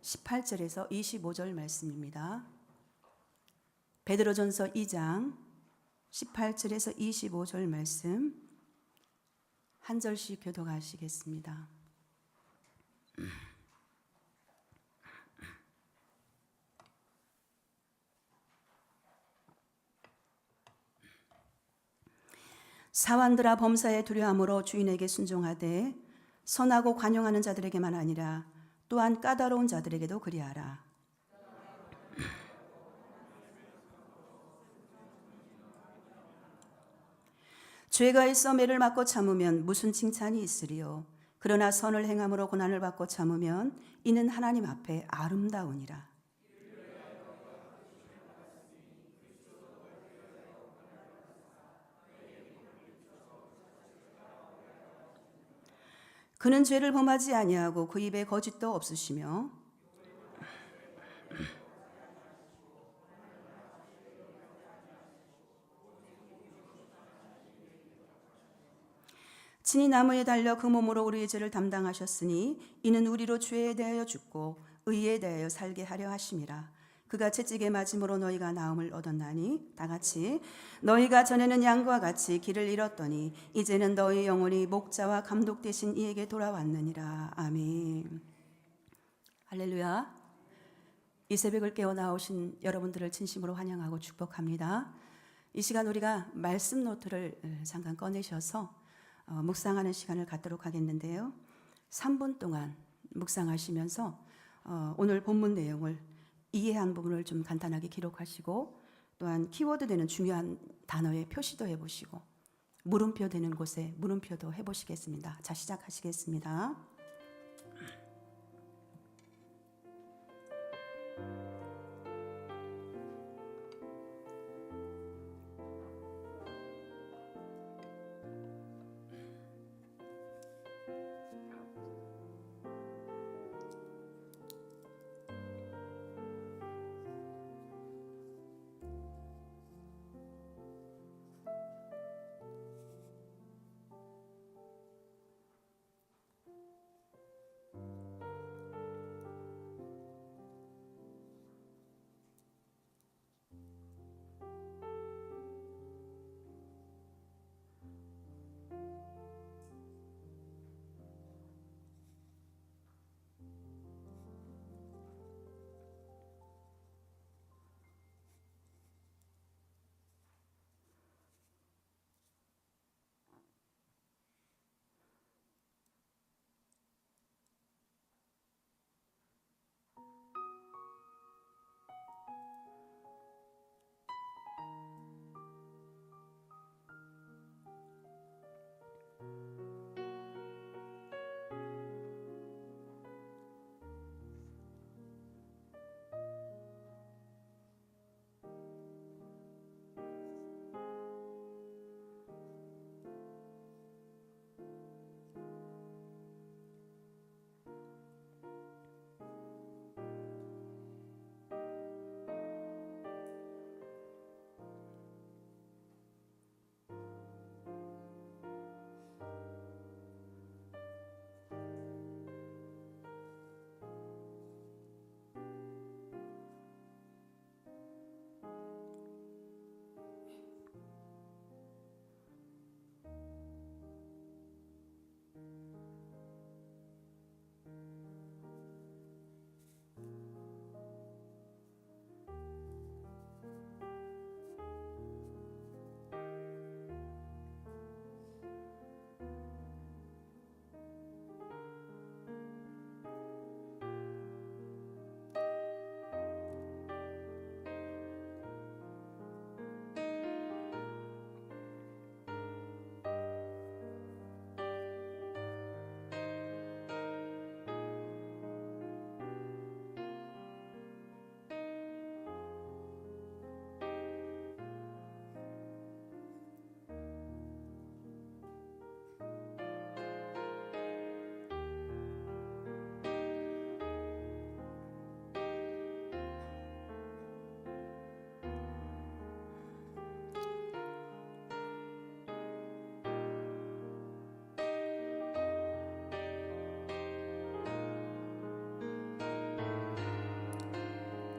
18절에서 25절 말씀입니다. 베드로전서 2장 18절에서 25절 말씀 한 절씩 교독하시겠습니다. 사환들아, 범사에 두려움으로 주인에게 순종하되 선하고 관용하는 자들에게만 아니라 또한 까다로운 자들에게도 그리하라. 죄가 있어 매를 맞고 참으면 무슨 칭찬이 있으리요. 그러나 선을 행함으로 고난을 받고 참으면 이는 하나님 앞에 아름다우니라. 그는 죄를 범하지 아니하고 그 입에 거짓도 없으시며 친히 나무에 달려 그 몸으로 우리의 죄를 담당하셨으니 이는 우리로 죄에 대하여 죽고 의에 대하여 살게 하려 하심이라. 그가 채찍에 맞음으로 너희가 나음을 얻었나니 다 같이 너희가 전에는 양과 같이 길을 잃었더니 이제는 너희 영혼이 목자와 감독 되신 이에게 돌아왔느니라. 아멘. 할렐루야. 이 새벽을 깨어 나오신 여러분들을 진심으로 환영하고 축복합니다. 이 시간 우리가 말씀 노트를 잠깐 꺼내셔서 묵상하는 시간을 갖도록 하겠는데요. 3분 동안 묵상하시면서 오늘 본문 내용을 이해한 부분을 좀 간단하게 기록하시고 또한 키워드 되는 중요한 단어에 표시도 해보시고 물음표 되는 곳에 물음표도 해보시겠습니다. 자, 시작하시겠습니다.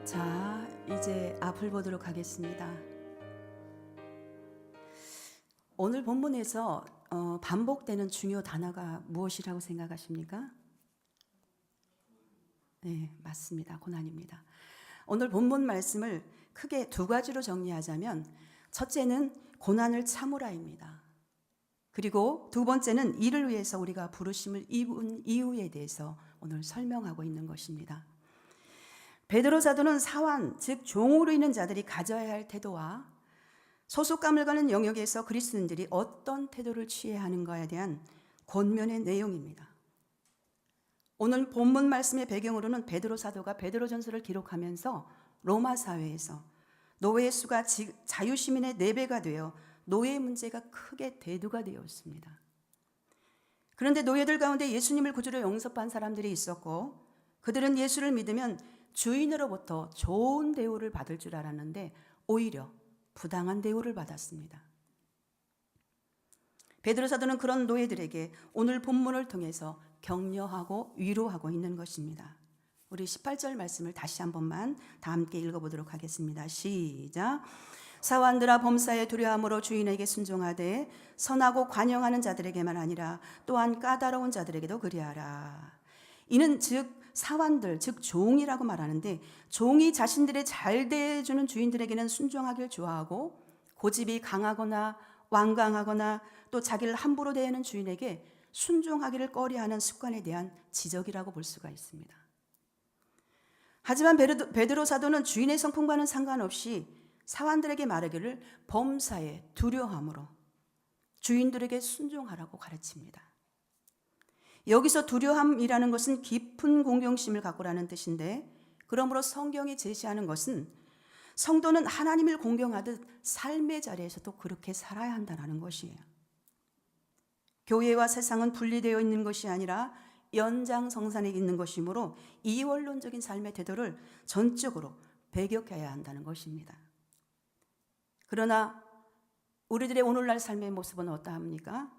자, 이제 앞을 보도록 하겠습니다. 오늘 본문에서 반복되는 중요 단어가 무엇이라고 생각하십니까? 네, 맞습니다. 고난입니다. 오늘 본문 말씀을 크게 두 가지로 정리하자면 첫째는 고난을 참으라입니다. 그리고 두 번째는 이를 위해서 우리가 부르심을 입은 이유에 대해서 오늘 설명하고 있는 것입니다. 베드로 사도는 사환, 즉 종으로 있는 자들이 가져야 할 태도와 소속감을 가는 영역에서 그리스도인들이 어떤 태도를 취해야 하는가에 대한 권면의 내용입니다. 오늘 본문 말씀의 배경으로는 베드로 사도가 베드로전서를 기록하면서 로마 사회에서 노예의 수가 자유시민의 4배가 되어 노예 문제가 크게 대두가 되었습니다. 그런데 노예들 가운데 예수님을 구주로 영접한 사람들이 있었고 그들은 예수를 믿으면 주인으로부터 좋은 대우를 받을 줄 알았는데 오히려 부당한 대우를 받았습니다. 베드로 사도는 그런 노예들에게 오늘 본문을 통해서 격려하고 위로하고 있는 것입니다. 우리 18절 말씀을 다시 한 번만 다 함께 읽어보도록 하겠습니다. 시작. 사환들아 범사에 두려움으로 주인에게 순종하되 선하고 관용하는 자들에게만 아니라 또한 까다로운 자들에게도 그리하라. 이는 즉 사환들 즉 종이라고 말하는데 종이 자신들의 잘 대해주는 주인들에게는 순종하길 좋아하고 고집이 강하거나 완강하거나 또 자기를 함부로 대하는 주인에게 순종하기를 꺼려하는 습관에 대한 지적이라고 볼 수가 있습니다. 하지만 베드로 사도는 주인의 성품과는 상관없이 사환들에게 말하기를 범사에 두려움으로 주인들에게 순종하라고 가르칩니다. 여기서 두려움이라는 것은 깊은 공경심을 갖고라는 뜻인데 그러므로 성경이 제시하는 것은 성도는 하나님을 공경하듯 삶의 자리에서도 그렇게 살아야 한다는 것이에요. 교회와 세상은 분리되어 있는 것이 아니라 연장성산에 있는 것이므로 이원론적인 삶의 태도를 전적으로 배격해야 한다는 것입니다. 그러나 우리들의 오늘날 삶의 모습은 어떠합니까?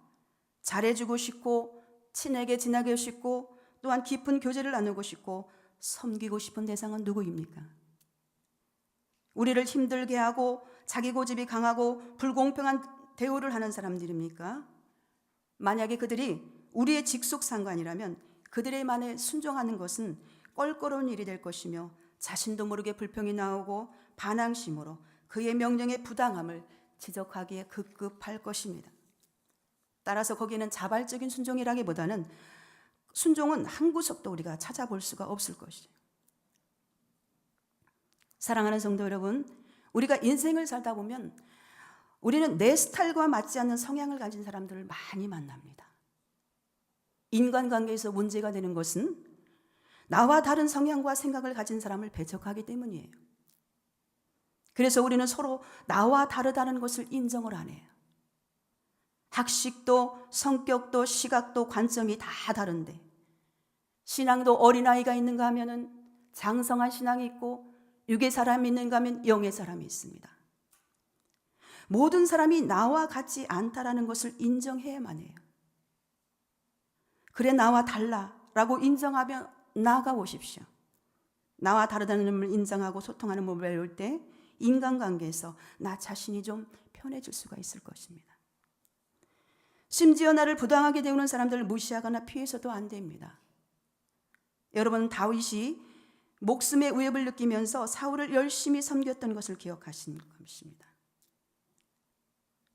잘해주고 싶고 친하게 지내고 싶고 또한 깊은 교제를 나누고 싶고 섬기고 싶은 대상은 누구입니까? 우리를 힘들게 하고 자기 고집이 강하고 불공평한 대우를 하는 사람들입니까? 만약에 그들이 우리의 직속 상관이라면 그들의 말에 순종하는 것은 껄끄러운 일이 될 것이며 자신도 모르게 불평이 나오고 반항심으로 그의 명령의 부당함을 지적하기에 급급할 것입니다. 따라서 거기에는 자발적인 순종이라기보다는 순종은 한 구석도 우리가 찾아볼 수가 없을 것이에요. 사랑하는 성도 여러분, 우리가 인생을 살다 보면 우리는 내 스타일과 맞지 않는 성향을 가진 사람들을 많이 만납니다. 인간관계에서 문제가 되는 것은 나와 다른 성향과 생각을 가진 사람을 배척하기 때문이에요. 그래서 우리는 서로 나와 다르다는 것을 인정을 안 해요. 학식도 성격도 시각도 관점이 다 다른데 신앙도 어린아이가 있는가 하면은 장성한 신앙이 있고 육의 사람이 있는가 하면 영의 사람이 있습니다. 모든 사람이 나와 같지 않다라는 것을 인정해야만 해요. 그래 나와 달라라고 인정하며 나아가보십시오. 나와 다르다는 점을 인정하고 소통하는 법을 배울 때 인간관계에서 나 자신이 좀 편해질 수가 있을 것입니다. 심지어 나를 부당하게 대우는 사람들을 무시하거나 피해서도 안 됩니다. 여러분 다윗이 목숨의 위협을 느끼면서 사울을 열심히 섬겼던 것을 기억하시는 것입니다.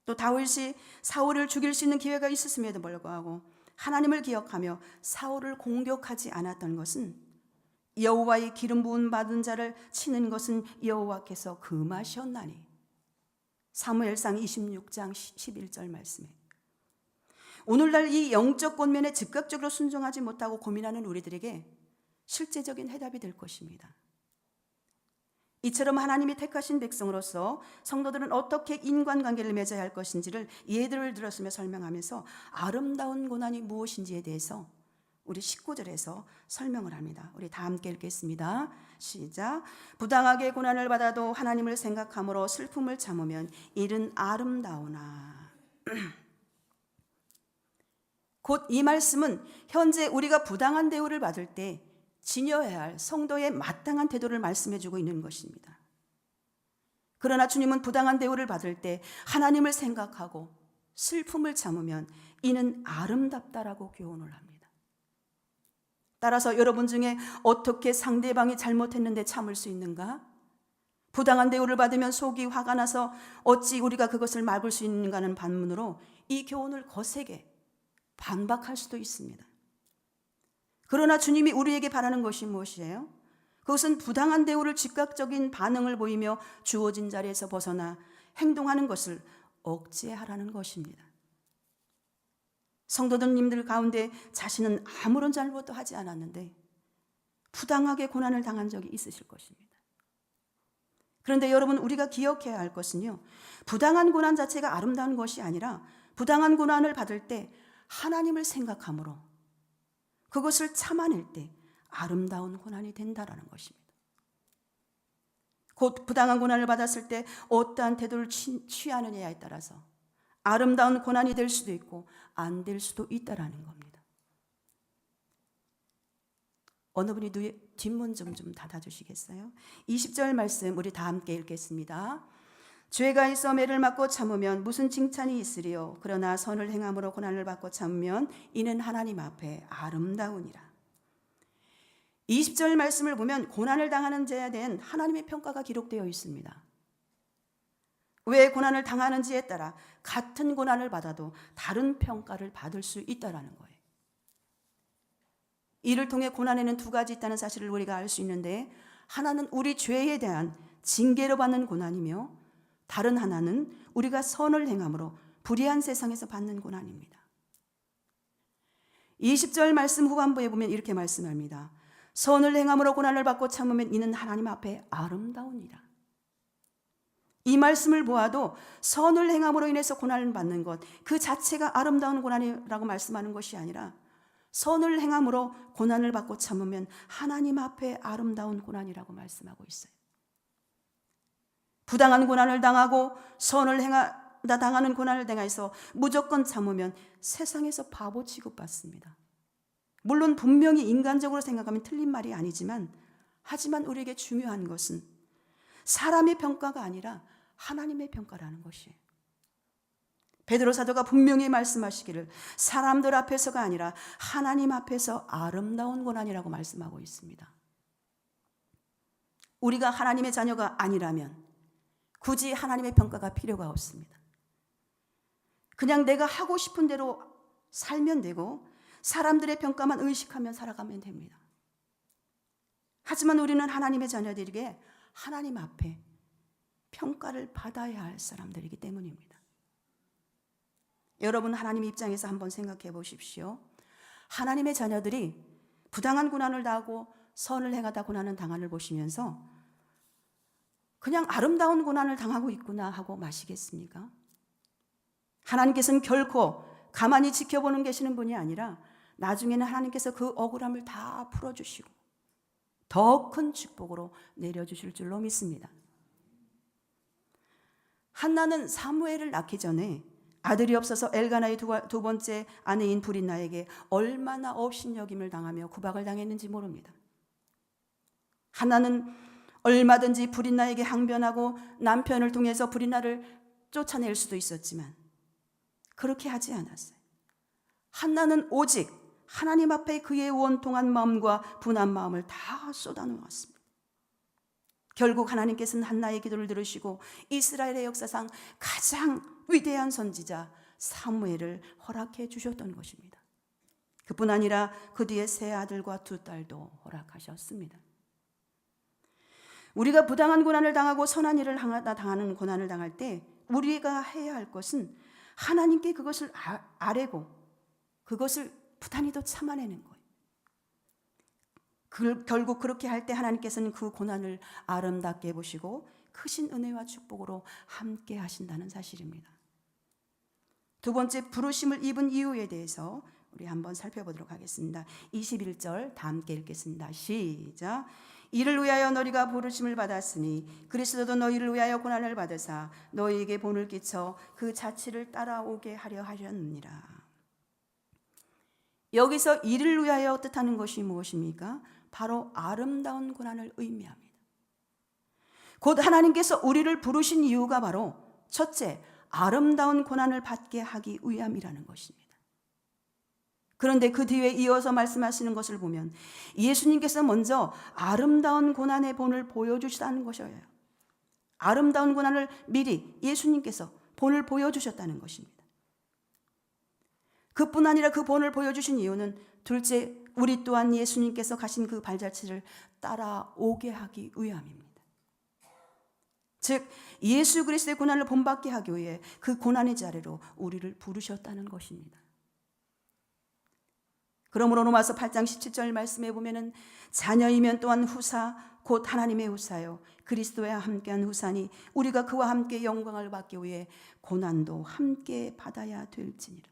또 다윗이 사울을 죽일 수 있는 기회가 있었음에도 불구하고 하나님을 기억하며 사울을 공격하지 않았던 것은 여호와의 기름 부음 받은 자를 치는 것은 여호와께서 금하셨나니 사무엘상 26장 11절 말씀에 오늘날 이 영적 권면에 즉각적으로 순종하지 못하고 고민하는 우리들에게 실제적인 해답이 될 것입니다. 이처럼 하나님이 택하신 백성으로서 성도들은 어떻게 인간관계를 맺어야 할 것인지를 예들을 들었으며 설명하면서 아름다운 고난이 무엇인지에 대해서 우리 19절에서 설명을 합니다. 우리 다 함께 읽겠습니다. 시작. 부당하게 고난을 받아도 하나님을 생각함으로 슬픔을 참으면 이는 아름다우나. 곧 이 말씀은 현재 우리가 부당한 대우를 받을 때 지녀야 할 성도의 마땅한 태도를 말씀해주고 있는 것입니다. 그러나 주님은 부당한 대우를 받을 때 하나님을 생각하고 슬픔을 참으면 이는 아름답다라고 교훈을 합니다. 따라서 여러분 중에 어떻게 상대방이 잘못했는데 참을 수 있는가? 부당한 대우를 받으면 속이 화가 나서 어찌 우리가 그것을 막을 수 있는가는 반문으로 이 교훈을 거세게 반박할 수도 있습니다. 그러나 주님이 우리에게 바라는 것이 무엇이에요? 그것은 부당한 대우를 즉각적인 반응을 보이며 주어진 자리에서 벗어나 행동하는 것을 억제하라는 것입니다. 성도들님들 가운데 자신은 아무런 잘못도 하지 않았는데 부당하게 고난을 당한 적이 있으실 것입니다. 그런데 여러분, 우리가 기억해야 할 것은요, 부당한 고난 자체가 아름다운 것이 아니라 부당한 고난을 받을 때 하나님을 생각함으로 그것을 참아낼 때 아름다운 고난이 된다라는 것입니다. 곧 부당한 고난을 받았을 때 어떠한 태도를 취하느냐에 따라서 아름다운 고난이 될 수도 있고 안 될 수도 있다라는 겁니다. 어느 분이 뒷문 좀 닫아주시겠어요? 20절 말씀 우리 다 함께 읽겠습니다. 죄가 있어 매를 맞고 참으면 무슨 칭찬이 있으리요? 그러나 선을 행함으로 고난을 받고 참으면 이는 하나님 앞에 아름다우니라. 20절 말씀을 보면 고난을 당하는 자에 대한 하나님의 평가가 기록되어 있습니다. 왜 고난을 당하는지에 따라 같은 고난을 받아도 다른 평가를 받을 수 있다는 거예요. 이를 통해 고난에는 두 가지 있다는 사실을 우리가 알 수 있는데, 하나는 우리 죄에 대한 징계로 받는 고난이며 다른 하나는 우리가 선을 행함으로 불의한 세상에서 받는 고난입니다. 20절 말씀 후반부에 보면 이렇게 말씀합니다. 선을 행함으로 고난을 받고 참으면 이는 하나님 앞에 아름다우니라. 이 말씀을 보아도 선을 행함으로 인해서 고난을 받는 것, 그 자체가 아름다운 고난이라고 말씀하는 것이 아니라 선을 행함으로 고난을 받고 참으면 하나님 앞에 아름다운 고난이라고 말씀하고 있어요. 부당한 고난을 당하고 선을 당하는 고난을 당해서 무조건 참으면 세상에서 바보 취급받습니다. 물론 분명히 인간적으로 생각하면 틀린 말이 아니지만, 하지만 우리에게 중요한 것은 사람의 평가가 아니라 하나님의 평가라는 것이에요. 베드로 사도가 분명히 말씀하시기를 사람들 앞에서가 아니라 하나님 앞에서 아름다운 고난이라고 말씀하고 있습니다. 우리가 하나님의 자녀가 아니라면 굳이 하나님의 평가가 필요가 없습니다. 그냥 내가 하고 싶은 대로 살면 되고 사람들의 평가만 의식하며 살아가면 됩니다. 하지만 우리는 하나님의 자녀들에게 하나님 앞에 평가를 받아야 할 사람들이기 때문입니다. 여러분, 하나님 입장에서 한번 생각해 보십시오. 하나님의 자녀들이 부당한 고난을 당하고 선을 행하다 고난을 당하는 보시면서 그냥 아름다운 고난을 당하고 있구나 하고 마시겠습니까? 하나님께서는 결코 가만히 지켜보는 계시는 분이 아니라 나중에는 하나님께서 그 억울함을 다 풀어주시고 더 큰 축복으로 내려주실 줄로 믿습니다. 한나는 사무엘을 낳기 전에 아들이 없어서 엘가나의 두 번째 아내인 브린나에게 얼마나 업신여김을 당하며 구박을 당했는지 모릅니다. 한나는 얼마든지 브린나에게 항변하고 남편을 통해서 브린나를 쫓아낼 수도 있었지만 그렇게 하지 않았어요. 한나는 오직 하나님 앞에 그의 원통한 마음과 분한 마음을 다 쏟아놓았습니다. 결국 하나님께서는 한나의 기도를 들으시고 이스라엘의 역사상 가장 위대한 선지자 사무엘을 허락해 주셨던 것입니다. 그뿐 아니라 그 뒤에 세 아들과 두 딸도 허락하셨습니다. 우리가 부당한 고난을 당하고 선한 일을 당하는 고난을 당할 때 우리가 해야 할 것은 하나님께 그것을 아뢰고 그것을 부단히도 참아내는 거예요. 결국 그렇게 할 때 하나님께서는 그 고난을 아름답게 보시고 크신 은혜와 축복으로 함께 하신다는 사실입니다. 두 번째, 부르심을 입은 이유에 대해서 우리 한번 살펴보도록 하겠습니다. 21절 다 함께 읽겠습니다. 시작. 이를 위하여 너희가 부르심을 받았으니 그리스도도 너희를 위하여 고난을 받으사 너희에게 본을 끼쳐 그 자취를 따라오게 하려 하셨느니라. 여기서 이를 위하여 뜻하는 것이 무엇입니까? 바로 아름다운 고난을 의미합니다. 곧 하나님께서 우리를 부르신 이유가 바로 첫째, 아름다운 고난을 받게 하기 위함이라는 것입니다. 그런데 그 뒤에 이어서 말씀하시는 것을 보면 예수님께서 먼저 아름다운 고난의 본을 보여주시다는 것이에요. 아름다운 고난을 미리 예수님께서 본을 보여주셨다는 것입니다. 그뿐 아니라 그 본을 보여주신 이유는 둘째, 우리 또한 예수님께서 가신 그 발자취를 따라오게 하기 위함입니다. 즉 예수 그리스도의 고난을 본받게 하기 위해 그 고난의 자리로 우리를 부르셨다는 것입니다. 그러므로 로마서 8장 17절 말씀에 보면은 자녀이면 또한 후사 곧 하나님의 후사요 그리스도와 함께한 후사니 우리가 그와 함께 영광을 받기 위해 고난도 함께 받아야 될지니라.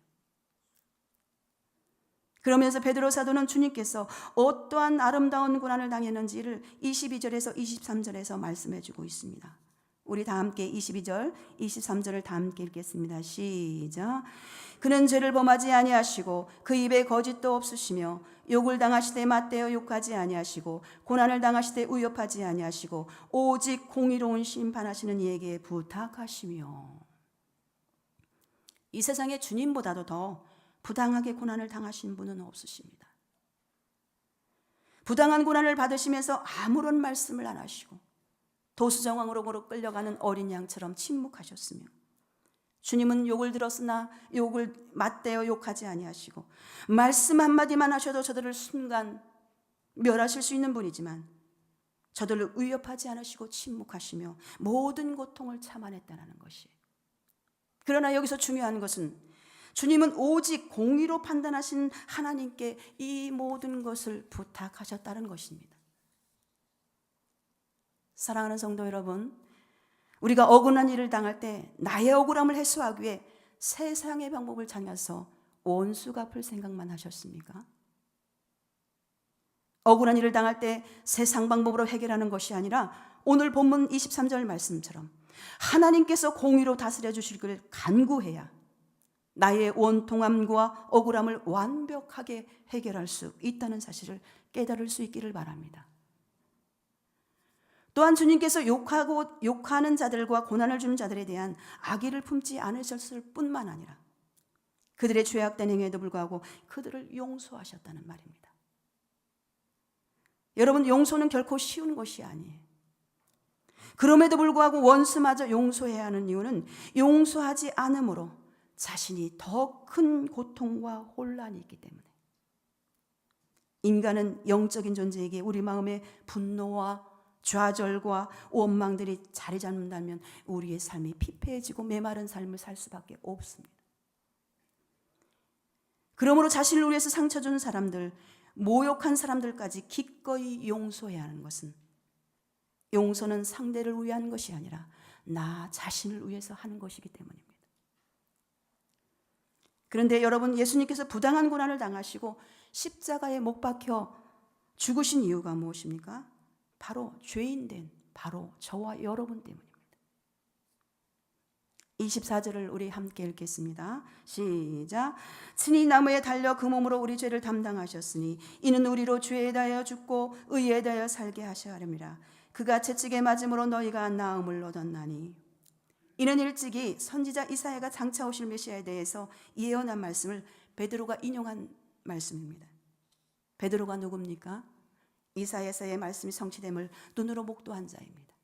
그러면서 베드로 사도는 주님께서 어떠한 아름다운 고난을 당했는지를 22절에서 23절에서 말씀해 주고 있습니다. 우리 다 함께 22절, 23절을 다 함께 읽겠습니다. 시작. 그는 죄를 범하지 아니하시고 그 입에 거짓도 없으시며 욕을 당하시되 맞대어 욕하지 아니하시고 고난을 당하시되 위협하지 아니하시고 오직 공의로운 심판하시는 이에게 부탁하시며. 이 세상에 주님보다도 더 부당하게 고난을 당하신 분은 없으십니다. 부당한 고난을 받으시면서 아무런 말씀을 안 하시고 도수정황으로 끌려가는 어린 양처럼 침묵하셨으며 주님은 욕을 들었으나 욕을 맞대어 욕하지 아니하시고 말씀 한마디만 하셔도 저들을 순간 멸하실 수 있는 분이지만 저들을 위협하지 않으시고 침묵하시며 모든 고통을 참아냈다는 것이. 그러나 여기서 중요한 것은 주님은 오직 공의로 판단하신 하나님께 이 모든 것을 부탁하셨다는 것입니다. 사랑하는 성도 여러분, 우리가 억울한 일을 당할 때 나의 억울함을 해소하기 위해 세상의 방법을 찾아서 원수 갚을 생각만 하셨습니까? 억울한 일을 당할 때 세상 방법으로 해결하는 것이 아니라 오늘 본문 23절 말씀처럼 하나님께서 공의로 다스려 주시기를 간구해야 나의 원통함과 억울함을 완벽하게 해결할 수 있다는 사실을 깨달을 수 있기를 바랍니다. 또한 주님께서 욕하는 자들과 고난을 주는 자들에 대한 악의를 품지 않으셨을 뿐만 아니라 그들의 죄악된 행위에도 불구하고 그들을 용서하셨다는 말입니다. 여러분, 용서는 결코 쉬운 것이 아니에요. 그럼에도 불구하고 원수마저 용서해야 하는 이유는 용서하지 않음으로 자신이 더 큰 고통과 혼란이 있기 때문에. 인간은 영적인 존재에게 우리 마음의 분노와 좌절과 원망들이 자리 잡는다면 우리의 삶이 피폐해지고 메마른 삶을 살 수밖에 없습니다. 그러므로 자신을 위해서 상처 준 사람들, 모욕한 사람들까지 기꺼이 용서해야 하는 것은 용서는 상대를 위한 것이 아니라 나 자신을 위해서 하는 것이기 때문입니다. 그런데 여러분, 예수님께서 부당한 고난을 당하시고 십자가에 못 박혀 죽으신 이유가 무엇입니까? 바로 죄인된 바로 저와 여러분 때문입니다. 24절을 우리 함께 읽겠습니다. 시작. 친히 나무에 달려 그 몸으로 우리 죄를 담당하셨으니 이는 우리로 죄에 대하여 죽고 의에 대하여 살게 하셔야 함이라. 그가 채찍에 맞음으로 너희가 나음을 얻었나니. 이는 일찍이 선지자 이사야가 장차 오실 메시아에 대해서 예언한 말씀을 베드로가 인용한 말씀입니다. 베드로가 누굽니까? 이사야서의 말씀이 성취됨을 눈으로 목도한 자입니다.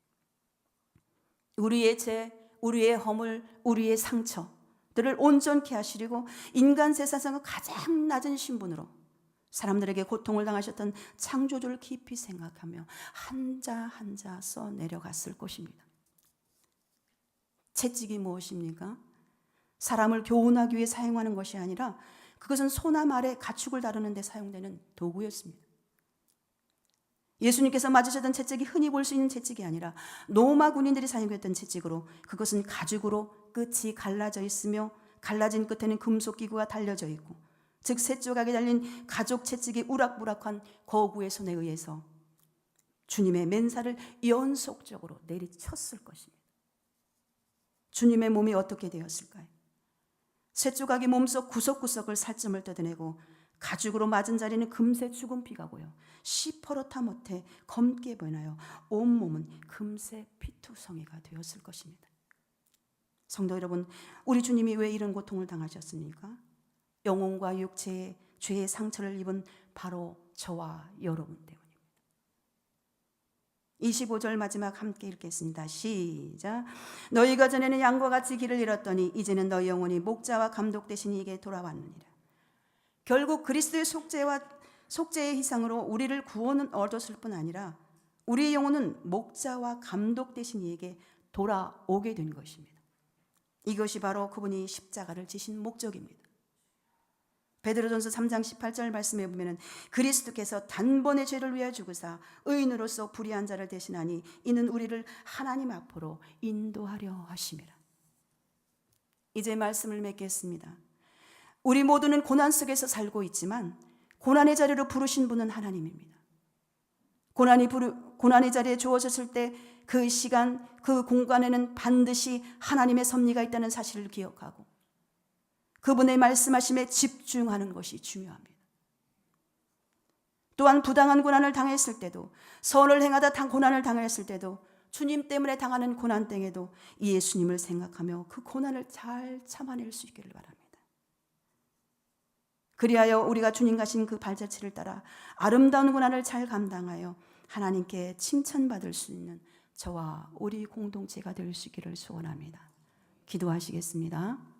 우리의 죄, 우리의 허물, 우리의 상처들을 온전케 하시려고 인간 세상에서 가장 낮은 신분으로 사람들에게 고통을 당하셨던 창조주를 깊이 생각하며 한자 한자 써 내려갔을 것입니다. 채찍이 무엇입니까? 사람을 교훈하기 위해 사용하는 것이 아니라 그것은 소나 말의 가축을 다루는 데 사용되는 도구였습니다. 예수님께서 맞으셨던 채찍이 흔히 볼 수 있는 채찍이 아니라 로마 군인들이 사용했던 채찍으로 그것은 가죽으로 끝이 갈라져 있으며 갈라진 끝에는 금속 기구가 달려져 있고 즉 세 조각이 달린 가죽 채찍이 우락부락한 거구의 손에 의해서 주님의 맨살을 연속적으로 내리쳤을 것입니다. 주님의 몸이 어떻게 되었을까요? 세 조각이 몸속 구석구석을 살점을 뜯어내고 가죽으로 맞은 자리는 금세 죽은 피가 고요 시퍼렇다 못해 검게 보이나요? 온몸은 금세 피투성이가 되었을 것입니다. 성도 여러분, 우리 주님이 왜 이런 고통을 당하셨습니까? 영혼과 육체의 죄의 상처를 입은 바로 저와 여러분 때문입니다. 25절 마지막 함께 읽겠습니다. 시작. 너희가 전에는 양과 같이 길을 잃었더니 이제는 너희 영혼이 목자와 감독 되신 이에게 돌아왔느니라. 결국 그리스도의 속죄의 희생으로 우리를 구원은 얻었을 뿐 아니라 우리의 영혼은 목자와 감독 되신 이에게 돌아오게 된 것입니다. 이것이 바로 그분이 십자가를 지신 목적입니다. 베드로전서 3장 18절 말씀에 보면은 그리스도께서 단번에 죄를 위하여 죽으사 의인으로서 불의한 자를 대신하니 이는 우리를 하나님 앞으로 인도하려 하심이라. 이제 말씀을 맺겠습니다. 우리 모두는 고난 속에서 살고 있지만 고난의 자리로 부르신 분은 하나님입니다. 고난의 자리에 주어졌을 때 그 시간, 그 공간에는 반드시 하나님의 섭리가 있다는 사실을 기억하고 그분의 말씀하심에 집중하는 것이 중요합니다. 또한 부당한 고난을 당했을 때도, 선을 행하다 고난을 당했을 때도, 주님 때문에 당하는 고난 땡에도 예수님을 생각하며 그 고난을 잘 참아낼 수 있기를 바랍니다. 그리하여 우리가 주님 가신 그 발자취를 따라 아름다운 고난을 잘 감당하여 하나님께 칭찬받을 수 있는 저와 우리 공동체가 될 수 있기를 소원합니다. 기도하시겠습니다.